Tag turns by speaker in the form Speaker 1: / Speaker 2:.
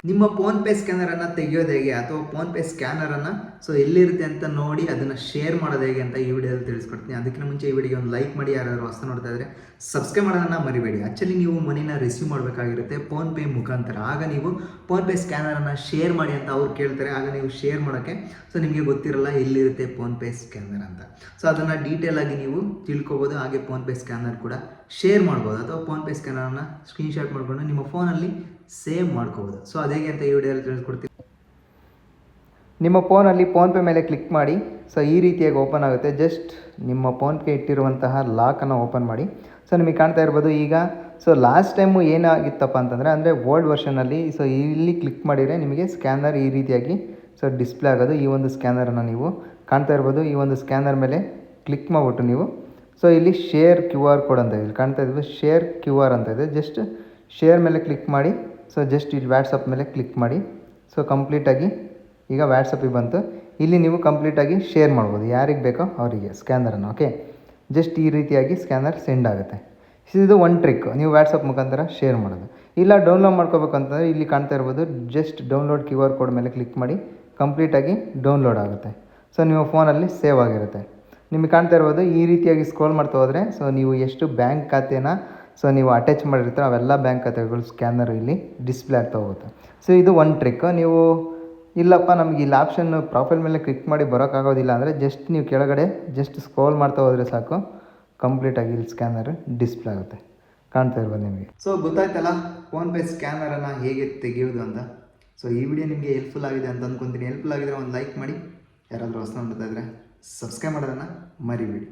Speaker 1: ನಿಮ್ಮ ಫೋನ್ಪೇ ಸ್ಕ್ಯಾನರನ್ನು ತೆಗೆಯೋದು ಹೇಗೆ ಅಥವಾ ಫೋನ್ಪೇ ಸ್ಕ್ಯಾನರನ್ನು ಎಲ್ಲಿರುತ್ತೆ ಅಂತ ನೋಡಿ ಅದನ್ನು ಶೇರ್ ಮಾಡೋದು ಹೇಗೆ ಅಂತ ಈ ವಿಡಿಯೋದಲ್ಲಿ ತಿಳಿಸ್ಕೊಡ್ತೀನಿ. ಅದಕ್ಕಿಂತ ಮುಂಚೆ ಈ ವಿಡಿಯೋಗೆ ಒಂದು ಲೈಕ್ ಮಾಡಿ, ಯಾರಾದರೂ ಹೊಸ ನೋಡ್ತಾ ಇದ್ದರೆ ಸಬ್ಸ್ಕ್ರೈಬ್ ಮಾಡೋದನ್ನು ಮರಿಬೇಡಿ. ಆ್ಯಕ್ಚುಲಿ ನೀವು ಮನಿನ ರಿಸೀವ್ ಮಾಡಬೇಕಾಗಿರುತ್ತೆ ಫೋನ್ಪೇ ಮುಖಾಂತರ. ಆಗ ನೀವು ಫೋನ್ಪೇ ಸ್ಕ್ಯಾನರನ್ನು ಶೇರ್ ಮಾಡಿ ಅಂತ ಅವ್ರು ಕೇಳ್ತಾರೆ. ಆಗ ನೀವು ಶೇರ್ ಮಾಡೋಕ್ಕೆ ನಿಮಗೆ ಗೊತ್ತಿರಲ್ಲ ಎಲ್ಲಿರುತ್ತೆ ಫೋನ್ಪೇ ಸ್ಕ್ಯಾನರ್ ಅಂತ. ಅದನ್ನು ಡೀಟೇಲಾಗಿ ನೀವು ತಿಳ್ಕೊಬೋದು. ಹಾಗೆ ಫೋನ್ಪೇ ಸ್ಕ್ಯಾನರ್ ಕೂಡ ಶೇರ್ ಮಾಡ್ಬೋದು ಅಥವಾ ಫೋನ್ಪೇ ಸ್ಕ್ಯಾನರನ್ನು ಸ್ಕ್ರೀನ್ಶಾಟ್ ಮಾಡಿಕೊಂಡು ನಿಮ್ಮ ಫೋನಲ್ಲಿ ಸೇವ್ ಮಾಡ್ಕೋಬೋದು. ಅದು ಹೇಗೆ ಅಂತ ಈ ವಿಡಿಯೋದಲ್ಲಿ ತಿಳಿಸ್ಕೊಡ್ತೀನಿ. ನಿಮ್ಮ ಫೋನಲ್ಲಿ ಫೋನ್ಪೇ ಮೇಲೆ ಕ್ಲಿಕ್ ಮಾಡಿ. ಈ ರೀತಿಯಾಗಿ ಓಪನ್ ಆಗುತ್ತೆ. ಜಸ್ಟ್ ನಿಮ್ಮ ಫೋನ್ಪೇ ಇಟ್ಟಿರುವಂತಹ ಲಾಕನ್ನು ಓಪನ್ ಮಾಡಿ. ನಿಮಗೆ ಕಾಣ್ತಾ ಇರ್ಬೋದು ಈಗ. ಲಾಸ್ಟ್ ಟೈಮು ಏನಾಗಿತ್ತಪ್ಪ ಅಂತಂದರೆ ಅಂದರೆ ಓಲ್ಡ್ ವರ್ಷನಲ್ಲಿ ಇಲ್ಲಿ ಕ್ಲಿಕ್ ಮಾಡಿದರೆ ನಿಮಗೆ ಸ್ಕ್ಯಾನರ್ ಈ ರೀತಿಯಾಗಿ ಡಿಸ್ಪ್ಲೇ ಆಗೋದು. ಈ ಒಂದು ಸ್ಕ್ಯಾನರನ್ನು ನೀವು ಕಾಣ್ತಾ ಇರ್ಬೋದು. ಈ ಒಂದು ಸ್ಕ್ಯಾನರ್ ಮೇಲೆ ಕ್ಲಿಕ್ ಮಾಡಿಬಿಟ್ಟು ನೀವು ಇಲ್ಲಿ ಶೇರ್ QR ಕೋಡ್ ಅಂತ ಇದೆ, ಕಾಣ್ತಾ ಇದ್ವಿ. ಶೇರ್ QR ಅಂತ ಇದೆ. ಜಸ್ಟ್ ಶೇರ್ ಮೇಲೆ ಕ್ಲಿಕ್ ಮಾಡಿ. ಜಸ್ಟ್ ಇಲ್ಲಿ ವಾಟ್ಸಪ್ ಮೇಲೆ ಕ್ಲಿಕ್ ಮಾಡಿ. ಕಂಪ್ಲೀಟಾಗಿ ಈಗ ವಾಟ್ಸಪ್ಪಿಗೆ ಬಂತು. ಇಲ್ಲಿ ನೀವು ಕಂಪ್ಲೀಟಾಗಿ ಶೇರ್ ಮಾಡ್ಬೋದು ಯಾರಿಗೆ ಬೇಕೋ ಅವರಿಗೆ ಸ್ಕ್ಯಾನರನ್ನು. ಓಕೆ, ಜಸ್ಟ್ ಈ ರೀತಿಯಾಗಿ ಸ್ಕ್ಯಾನರ್ ಸೆಂಡ್ ಆಗುತ್ತೆ. ಇದು ಒಂದು ಟ್ರಿಕ್, ನೀವು ವಾಟ್ಸಪ್ ಮುಖಾಂತರ ಶೇರ್ ಮಾಡೋದು. ಇಲ್ಲ ಡೌನ್ಲೋಡ್ ಮಾಡ್ಕೋಬೇಕು ಅಂತಂದರೆ ಇಲ್ಲಿ ಕಾಣ್ತಾ ಇರ್ಬೋದು. ಜಸ್ಟ್ ಡೌನ್ಲೋಡ್ QR ಕೋಡ್ ಮೇಲೆ ಕ್ಲಿಕ್ ಮಾಡಿ, ಕಂಪ್ಲೀಟಾಗಿ ಡೌನ್ಲೋಡ್ ಆಗುತ್ತೆ. ನಿಮ್ಮ ಫೋನಲ್ಲಿ ಸೇವ್ ಆಗಿರುತ್ತೆ. ನಿಮಗೆ ಕಾಣ್ತಾ ಇರ್ಬೋದು. ಈ ರೀತಿಯಾಗಿ ಸ್ಕ್ರೋಲ್ ಮಾಡ್ತಾ ಹೋದರೆ ನೀವು ಎಷ್ಟು ಬ್ಯಾಂಕ್ ಖಾತೆನ ನೀವು ಅಟ್ಯಾಚ್ ಮಾಡಿರ್ತೀರೋ ಅವೆಲ್ಲ ಬ್ಯಾಂಕ್ ಖಾತೆಗಳು ಸ್ಕ್ಯಾನರ್ ಇಲ್ಲಿ ಡಿಸ್ಪ್ಲೇ ಆಗ್ತಾ ಹೋಗುತ್ತೆ. ಇದು ಒಂದು ಟ್ರಿಕ್. ನೀವು ಇಲ್ಲಪ್ಪ ನಮಗೆ ಇಲ್ಲಿ ಆಪ್ಷನ್ ಪ್ರೊಫೈಲ್ ಮೇಲೆ ಕ್ಲಿಕ್ ಮಾಡಿ ಬರೋಕ್ಕಾಗೋದಿಲ್ಲ ಅಂದರೆ ಜಸ್ಟ್ ನೀವು ಕೆಳಗಡೆ ಜಸ್ಟ್ ಸ್ಕ್ರೋಲ್ ಮಾಡ್ತಾ ಹೋದರೆ ಸಾಕು, ಕಂಪ್ಲೀಟಾಗಿ ಇಲ್ಲಿ ಸ್ಕ್ಯಾನರ್ ಡಿಸ್ಪ್ಲೇ ಆಗುತ್ತೆ. ಕಾಣ್ತಾ ಇರ್ಬೋದು ನಿಮಗೆ. ಗೊತ್ತಾಯ್ತಲ್ಲ ಫೋನ್ಪೇ ಸ್ಕ್ಯಾನರನ್ನು ಹೇಗೆ ತೆಗೆಯೋದು ಅಂತ. ಈ ವಿಡಿಯೋ ನಿಮಗೆ ಹೆಲ್ಪ್ಫುಲ್ ಆಗಿದೆ ಅಂತ ಅಂದ್ಕೊತೀನಿ. ಹೆಲ್ಪ್ಫುಲ್ ಆಗಿದ್ರೆ ಒಂದು ಲೈಕ್ ಮಾಡಿ, ಯಾರಾದರೂ ಹೊಸ ನೋಡ್ತಾ ಇದ್ದರೆ ಸಬ್ಸ್ಕ್ರೈಬ್ ಮಾಡೋದನ್ನು ಮರಿಬೇಡಿ.